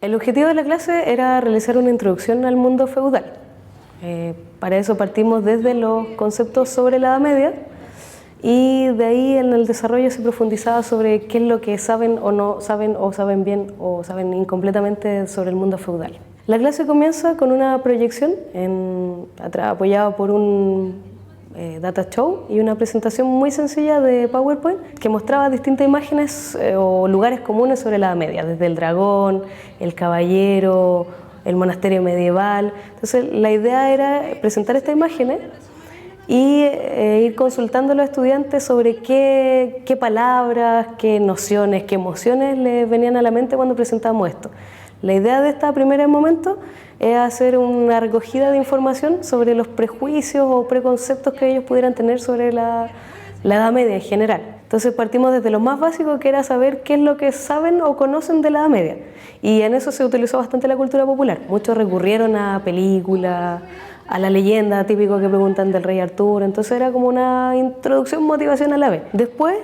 El objetivo de la clase era realizar una introducción al mundo feudal. Para eso partimos desde los conceptos sobre la Edad Media y de ahí en el desarrollo se profundizaba sobre qué es lo que saben o no saben, o saben bien o saben incompletamente sobre el mundo feudal. La clase comienza con una proyección apoyada por un data show y una presentación muy sencilla de PowerPoint que mostraba distintas imágenes o lugares comunes sobre la Edad Media, desde el dragón, el caballero, el monasterio medieval. Entonces la idea era presentar estas imágenes y ir consultando a los estudiantes sobre qué palabras, qué nociones, qué emociones les venían a la mente cuando presentábamos esto. La idea de este primer momento es hacer una recogida de información sobre los prejuicios o preconceptos que ellos pudieran tener sobre la Edad Media en general. Entonces partimos desde lo más básico, que era saber qué es lo que saben o conocen de la Edad Media. Y en eso se utilizó bastante la cultura popular. Muchos recurrieron a películas, a la leyenda típico que preguntan del rey Arturo. Entonces era como una introducción, motivación a la vez. Después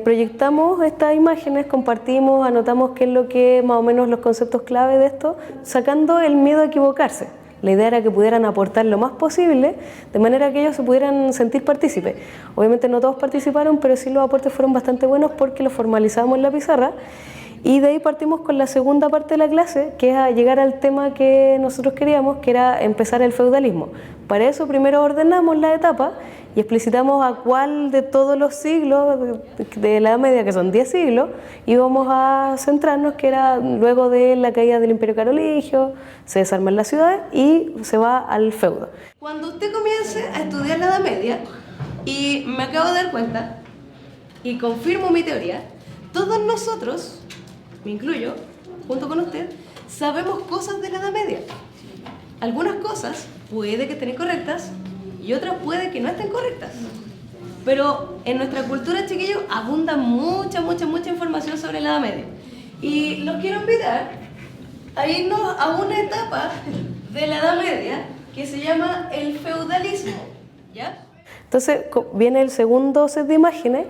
proyectamos estas imágenes, compartimos, anotamos qué es lo que más o menos los conceptos clave de esto, sacando el miedo a equivocarse. La idea era que pudieran aportar lo más posible, de manera que ellos se pudieran sentir partícipes. Obviamente no todos participaron, pero sí los aportes fueron bastante buenos porque los formalizamos en la pizarra. Y de ahí partimos con la segunda parte de la clase, que es a llegar al tema que nosotros queríamos, que era empezar el feudalismo. Para eso primero ordenamos la etapa y explicitamos a cuál de todos los siglos de la Edad Media, que son 10 siglos, íbamos a centrarnos, que era luego de la caída del Imperio Carolingio, se desarman las ciudades y se va al feudo. Cuando usted comience a estudiar la Edad Media, y me acabo de dar cuenta, y confirmo mi teoría, todos nosotros, me incluyo, junto con usted, sabemos cosas de la Edad Media. Algunas cosas puede que estén correctas y otras puede que no estén correctas. Pero en nuestra cultura, chiquillos, abunda mucha información sobre la Edad Media. Y los quiero invitar a irnos a una etapa de la Edad Media que se llama el feudalismo, ¿ya? Entonces viene el segundo set de imágenes,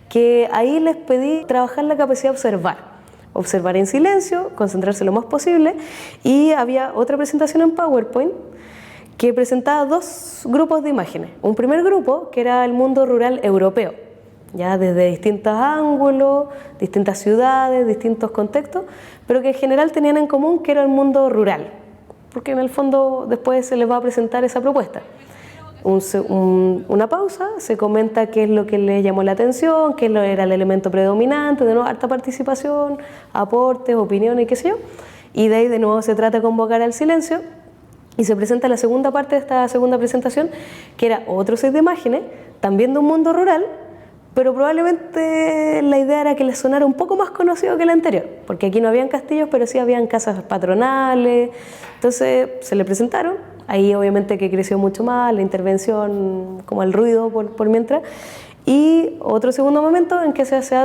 que ahí les pedí trabajar la capacidad de observar en silencio, concentrarse lo más posible, y había otra presentación en PowerPoint que presentaba dos grupos de imágenes. Un primer grupo que era el mundo rural europeo, ya desde distintos ángulos, distintas ciudades, distintos contextos, pero que en general tenían en común que era el mundo rural, porque en el fondo después se les va a presentar esa propuesta. Una pausa, se comenta qué es lo que les llamó la atención, qué era el elemento predominante, de nuevo harta participación, aportes, opiniones y qué sé yo, y de ahí de nuevo se trata de convocar al silencio y se presenta la segunda parte de esta segunda presentación, que era otro set de imágenes, también de un mundo rural, pero probablemente la idea era que les sonara un poco más conocido que el anterior, porque aquí no habían castillos, pero sí habían casas patronales. Entonces se le presentaron, ahí obviamente que creció mucho más la intervención, como el ruido por mientras, y otro segundo momento en que se hace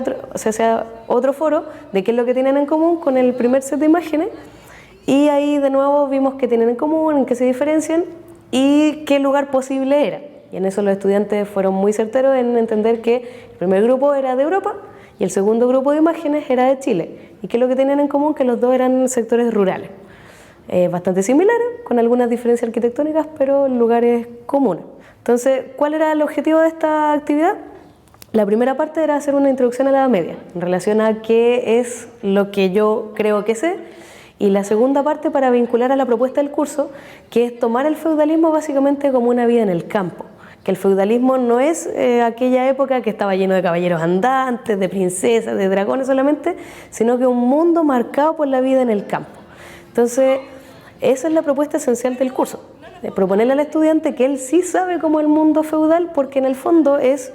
otro foro de qué es lo que tienen en común con el primer set de imágenes, y ahí de nuevo vimos qué tienen en común, en qué se diferencian y qué lugar posible era. Y en eso los estudiantes fueron muy certeros en entender que el primer grupo era de Europa y el segundo grupo de imágenes era de Chile. ¿Y qué es lo que tenían en común? Que los dos eran sectores rurales, bastante similares, con algunas diferencias arquitectónicas, pero lugares comunes. Entonces, ¿cuál era el objetivo de esta actividad? La primera parte era hacer una introducción a la Edad Media, en relación a qué es lo que yo creo que sé, y la segunda parte para vincular a la propuesta del curso, que es tomar el feudalismo básicamente como una vida en el campo. Que el feudalismo no es aquella época que estaba lleno de caballeros andantes, de princesas, de dragones solamente, sino que un mundo marcado por la vida en el campo. Entonces, esa es la propuesta esencial del curso, de proponerle al estudiante que él sí sabe cómo es el mundo feudal, porque en el fondo es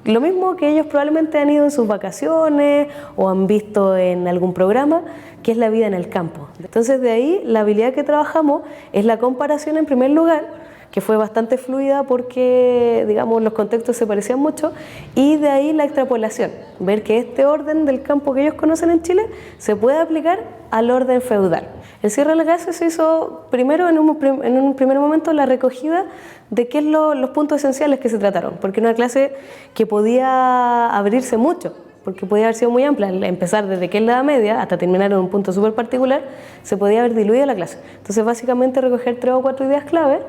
lo mismo que ellos probablemente han ido en sus vacaciones o han visto en algún programa, que es la vida en el campo. Entonces de ahí la habilidad que trabajamos es la comparación en primer lugar, que fue bastante fluida porque, digamos, los contextos se parecían mucho, y de ahí la extrapolación, ver que este orden del campo que ellos conocen en Chile se puede aplicar al orden feudal. El cierre de la clase se hizo primero en un primer momento la recogida de qué es los puntos esenciales que se trataron, porque era una clase que podía abrirse mucho, porque podía haber sido muy amplia, empezar desde qué es la Edad Media hasta terminar en un punto súper particular, se podía haber diluido la clase. Entonces básicamente recoger 3 o 4 ideas clave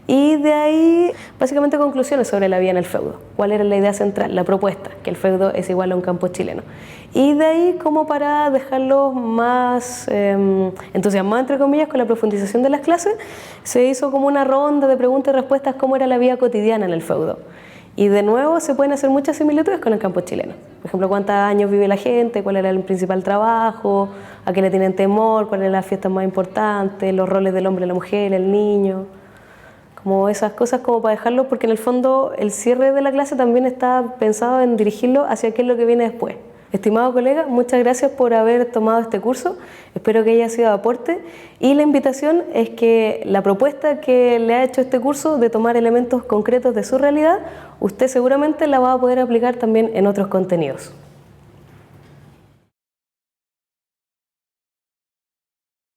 y de ahí básicamente conclusiones sobre la vida en el feudo. ¿Cuál era la idea central? La propuesta, que el feudo es igual a un campo chileno. Y de ahí como para dejarlos más entusiasmados, entre comillas, con la profundización de las clases, se hizo como una ronda de preguntas y respuestas cómo era la vida cotidiana en el feudo. Y de nuevo se pueden hacer muchas similitudes con el campo chileno. Por ejemplo, cuántos años vive la gente, cuál era el principal trabajo, a qué le tienen temor, cuáles eran las fiestas más importantes, los roles del hombre, la mujer, el niño. Como esas cosas como para dejarlo, porque en el fondo el cierre de la clase también está pensado en dirigirlo hacia qué es lo que viene después. Estimado colega, muchas gracias por haber tomado este curso, espero que haya sido de aporte y la invitación es que la propuesta que le ha hecho este curso de tomar elementos concretos de su realidad, usted seguramente la va a poder aplicar también en otros contenidos.